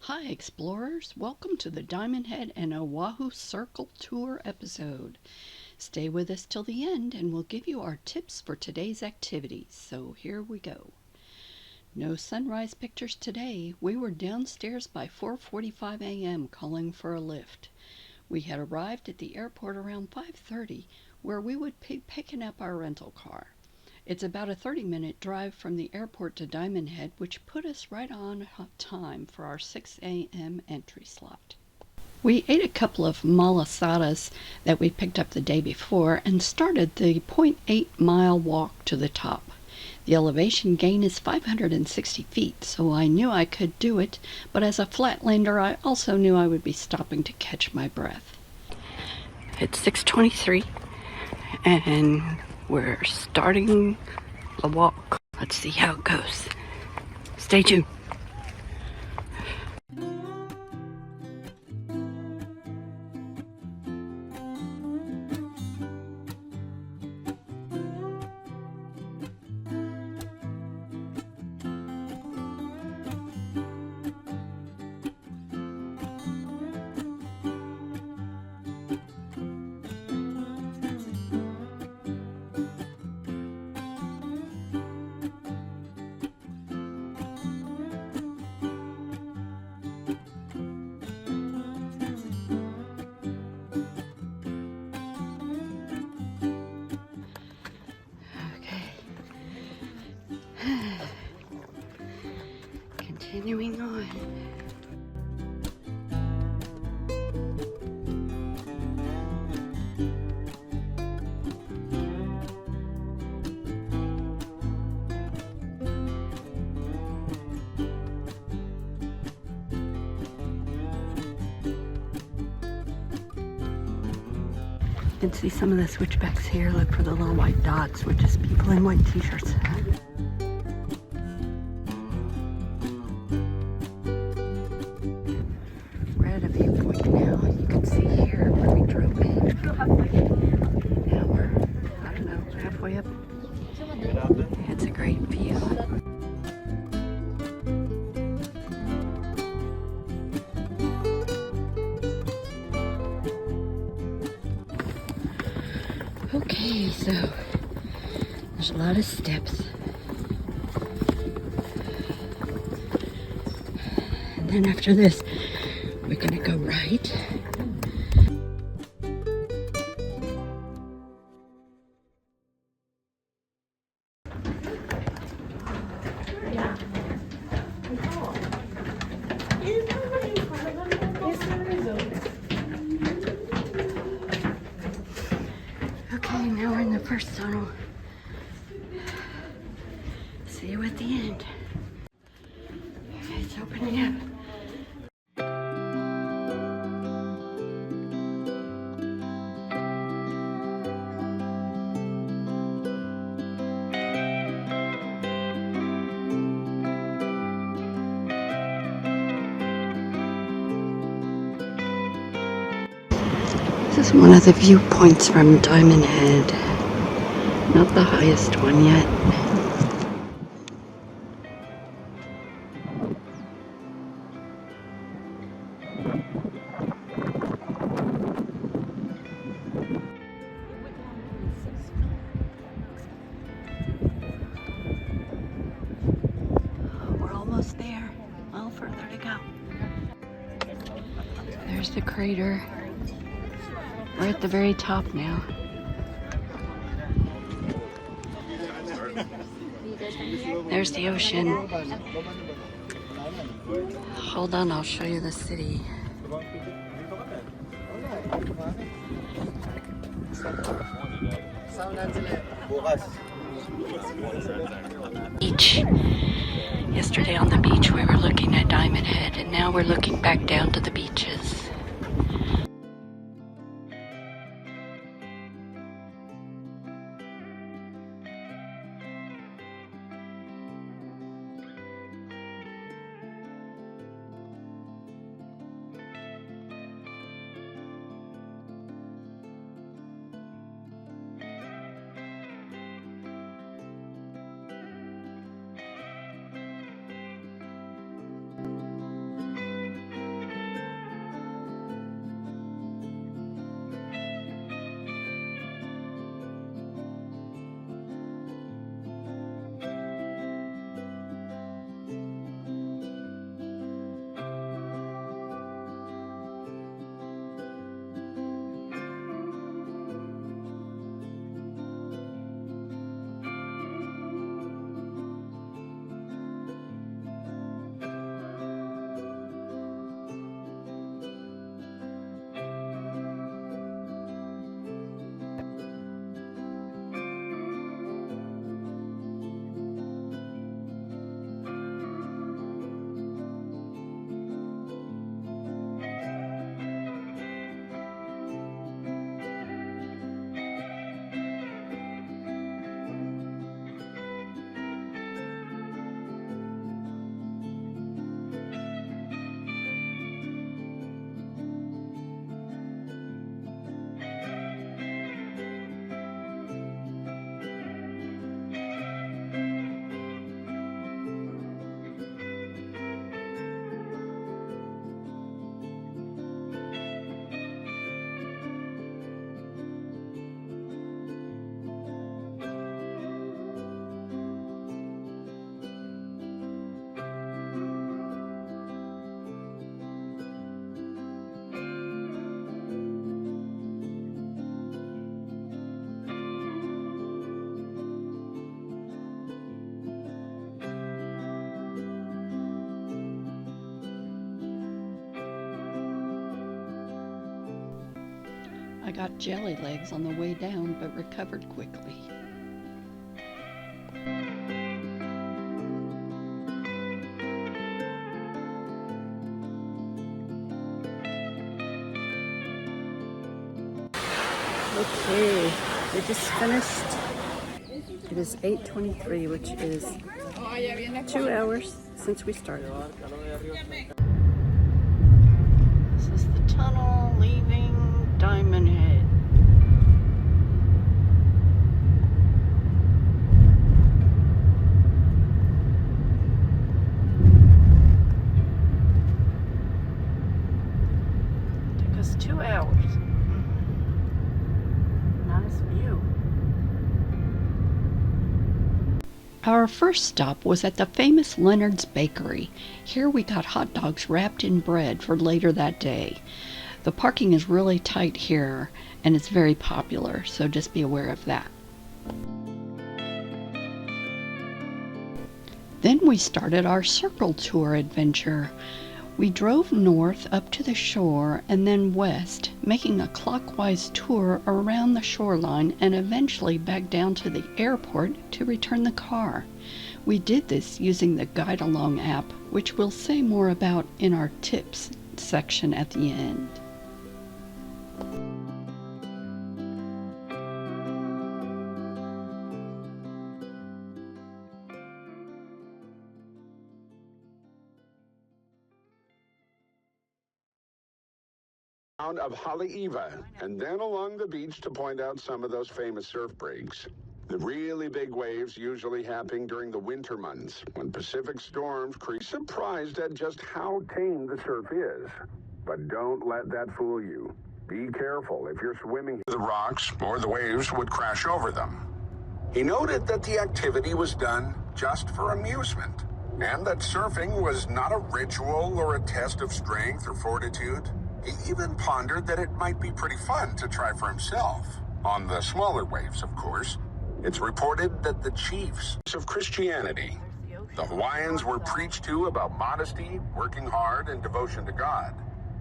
Hi explorers, welcome to the Diamond Head and Oahu Circle Tour episode. Stay with us till the end and we'll give you our tips for today's activities. So here we go. No sunrise pictures today. We were downstairs by 4:45 a.m. calling for a lift. We had arrived at the airport around 5:30 where we would be picking up our rental car. It's about a 30-minute drive from the airport to Diamond Head, which put us right on time for our 6 a.m. entry slot. We ate a couple of malasadas that we picked up the day before and started the 0.8-mile walk to the top. The elevation gain is 560 feet, so I knew I could do it, but as a flatlander, I also knew I would be stopping to catch my breath. It's 6:23, and we're starting the walk. Let's see how it goes. Stay tuned. Continuing on. You can see some of the switchbacks here. Look for the little white dots, which is people in white t-shirts. We're at a viewpoint now. You can see here where we drove in. Now we're, I don't know, halfway up. It's a great view. Okay, so there's a lot of steps. And then after this, we're gonna go right. Okay, now we're in the first tunnel. See you at the end. It's opening up. This is one of the viewpoints from Diamond Head. Not the highest one yet. We're almost there. A little further to go. There's the crater. We're at the very top now. There's the ocean. Hold on, I'll show you the city. Beach. Yesterday on the beach we were looking at Diamond Head, and now we're looking back down to the beaches. I got jelly legs on the way down, but recovered quickly. Okay, we just finished. It is 8:23, which is 2 hours since we started. This is the tunnel leaving Diamond Head. Took us 2 hours. Nice view. Our first stop was at the famous Leonard's Bakery. Here we got hot dogs wrapped in bread for later that day. The parking is really tight here and it's very popular, so just be aware of that. Then we started our circle tour adventure. We drove north up to the shore and then west, making a clockwise tour around the shoreline and eventually back down to the airport to return the car. We did this using the Guide Along app, which we'll say more about in our tips section at the end. Of Haleiwa, and then along the beach to point out some of those famous surf breaks. The really big waves usually happening during the winter months, when Pacific storms create. Surprised at just how tame the surf is. But don't let that fool you. Be careful if you're swimming. The rocks or the waves would crash over them. He noted that the activity was done just for amusement, and that surfing was not a ritual or a test of strength or fortitude. He even pondered that it might be pretty fun to try for himself. On the smaller waves, of course. It's reported that the chiefs of Christianity, the Hawaiians, were preached to about modesty, working hard, and devotion to God.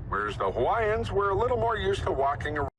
Whereas the Hawaiians were a little more used to walking around.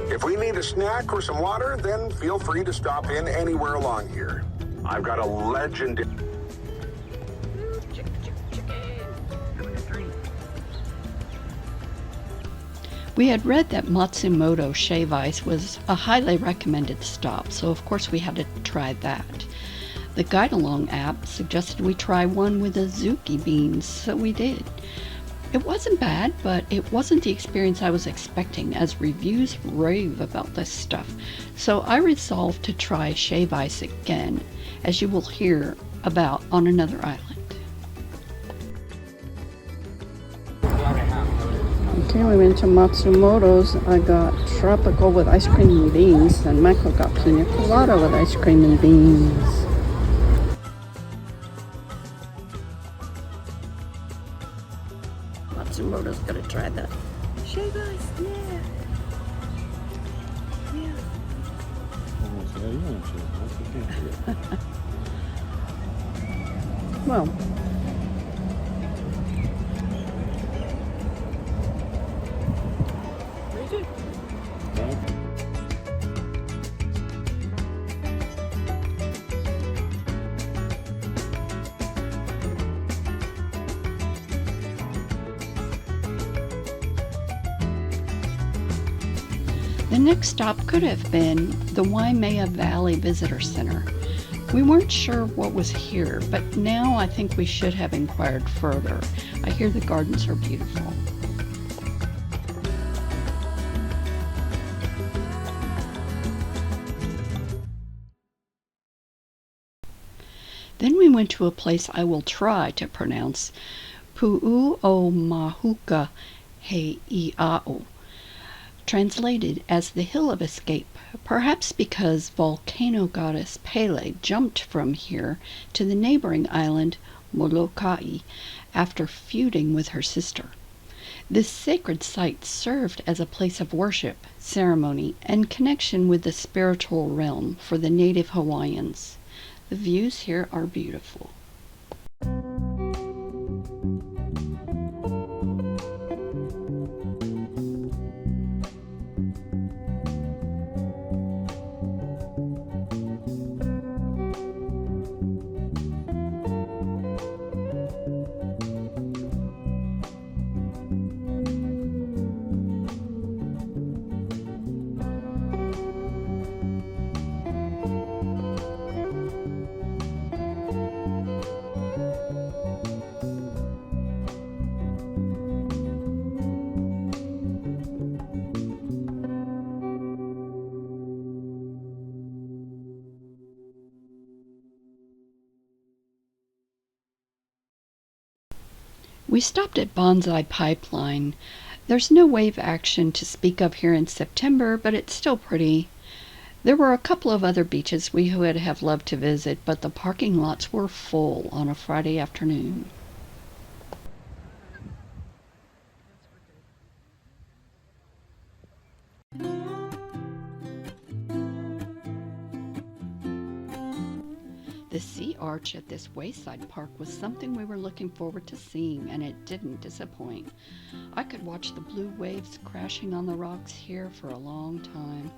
If we need a snack or some water, then feel free to stop in anywhere along here. I've got a legendary... We had read that Matsumoto Shave Ice was a highly recommended stop, so of course we had to try that. The Guide Along app suggested we try one with azuki beans, so we did. It wasn't bad, but it wasn't the experience I was expecting, as reviews rave about this stuff. So I resolved to try Shave Ice again, as you will hear about on another island. Okay, we went to Matsumoto's. I got tropical with ice cream and beans, and Michael got pina colada with ice cream and beans. Matsumoto's gonna try that. Shave ice, yeah. Yeah. Well. Very good. The next stop could have been the Waimea Valley Visitor Center. We weren't sure what was here, but now I think we should have inquired further. I hear the gardens are beautiful. Then we went to a place I will try to pronounce, Pu'u o Mahuka Hei'au. translated as the Hill of Escape, perhaps because volcano goddess Pele jumped from here to the neighboring island Molokai after feuding with her sister. This sacred site served as a place of worship, ceremony, and connection with the spiritual realm for the native Hawaiians. The views here are beautiful. We stopped at Bonsai Pipeline. There's no wave action to speak of here in September, but it's still pretty. There were a couple of other beaches we would have loved to visit, but the parking lots were full on a Friday afternoon. The sea arch at this wayside park was something we were looking forward to seeing, and it didn't disappoint. I could watch the blue waves crashing on the rocks here for a long time.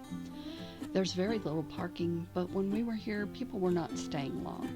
There's very little parking, but when we were here, people were not staying long.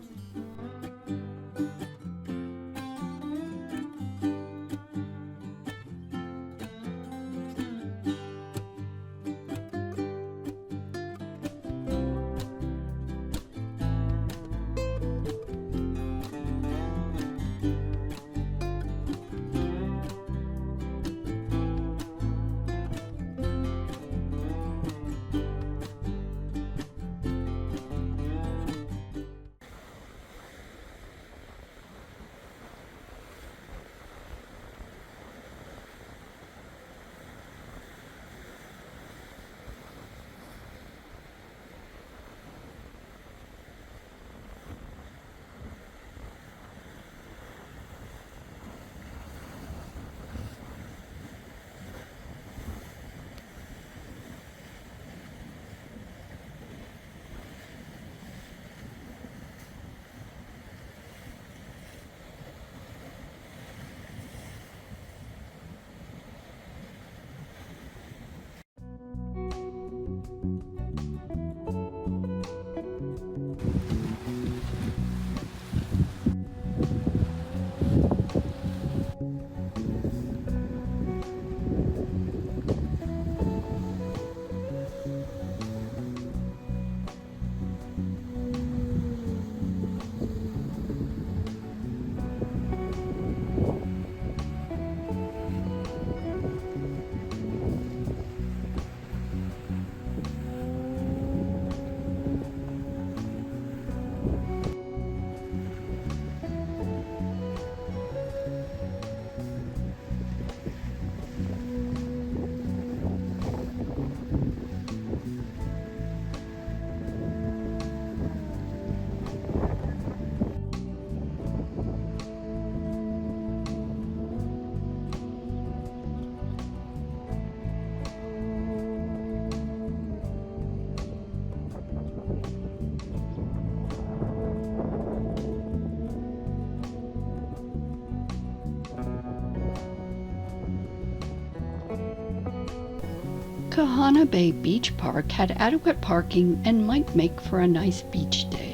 Kahana Bay Beach Park had adequate parking and might make for a nice beach day.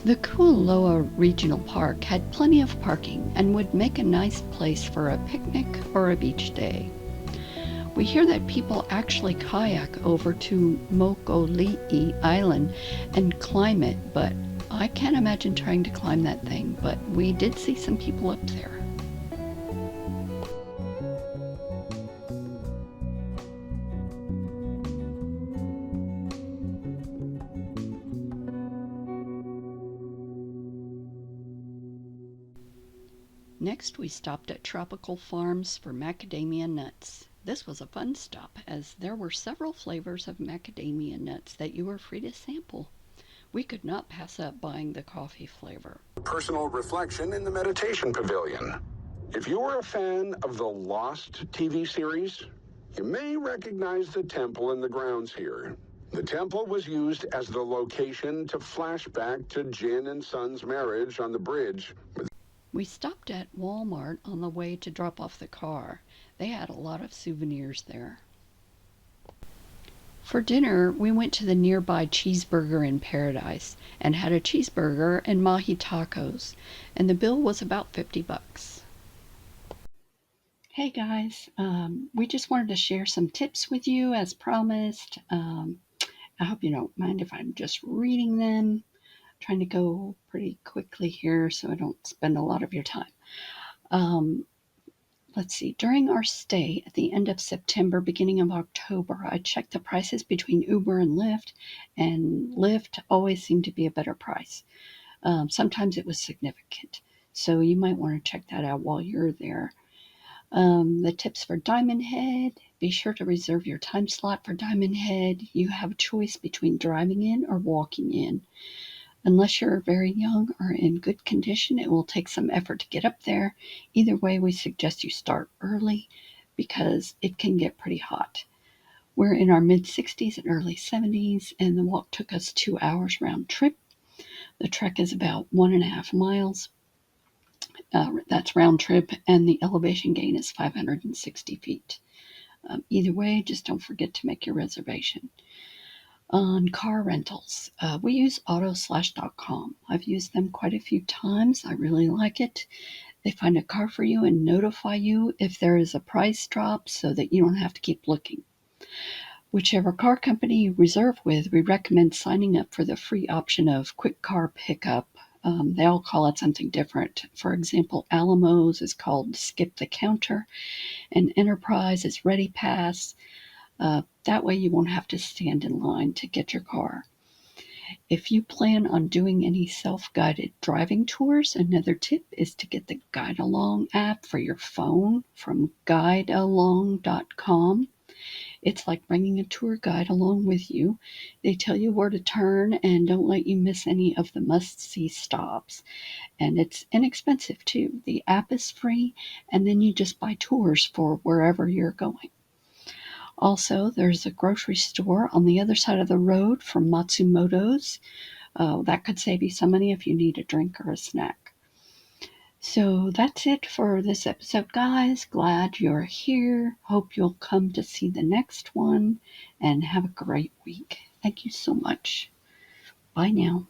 The Kualoa Regional Park had plenty of parking and would make a nice place for a picnic or a beach day. We hear that people actually kayak over to Mokolii Island and climb it, but I can't imagine trying to climb that thing, but we did see some people up there. Next, we stopped at Tropical Farms for macadamia nuts. This was a fun stop, as there were several flavors of macadamia nuts that you were free to sample. We could not pass up buying the coffee flavor. Personal reflection in the meditation pavilion. If you are a fan of the Lost TV series, you may recognize the temple in the grounds here. The temple was used as the location to flash back to Jin and Sun's marriage on the bridge. We stopped at Walmart on the way to drop off the car. They had a lot of souvenirs there. For dinner, we went to the nearby Cheeseburger in Paradise and had a cheeseburger and mahi tacos, and the bill was about $50. Hey guys, we just wanted to share some tips with you as promised. I hope you don't mind if I'm just reading them. Trying to go pretty quickly here so I don't spend a lot of your time. Let's see. During our stay at the end of September, beginning of October, I checked the prices between Uber and Lyft, and Lyft always seemed to be a better price. Sometimes it was significant. So you might want to check that out while you're there. The tips for Diamond Head. Be sure to reserve your time slot for Diamond Head. You have a choice between driving in or walking in. Unless you're very young or in good condition, it will take some effort to get up there. Either way, we suggest you start early because it can get pretty hot. We're in our mid-60s and early 70s, and the walk took us 2 hours round trip. The trek is about 1.5 miles. That's round trip, and the elevation gain is 560 feet. Either way, just don't forget to make your reservation. On car rentals, we use autoslash.com. I've used them quite a few times. I really like it. They find a car for you and notify you if there is a price drop so that you don't have to keep looking. Whichever car company you reserve with, we recommend signing up for the free option of quick car pickup. They all call it something different. For example, Alamo's is called Skip the Counter, and Enterprise is Ready Pass. That way you won't have to stand in line to get your car. If you plan on doing any self-guided driving tours, another tip is to get the Guide Along app for your phone from guidealong.com. It's like bringing a tour guide along with you. They tell you where to turn and don't let you miss any of the must-see stops. And it's inexpensive too. The app is free, and then you just buy tours for wherever you're going. Also, there's a grocery store on the other side of the road from Matsumoto's. That could save you some money if you need a drink or a snack. So that's it for this episode, guys. Glad you're here. Hope you'll come to see the next one, and have a great week. Thank you so much. Bye now.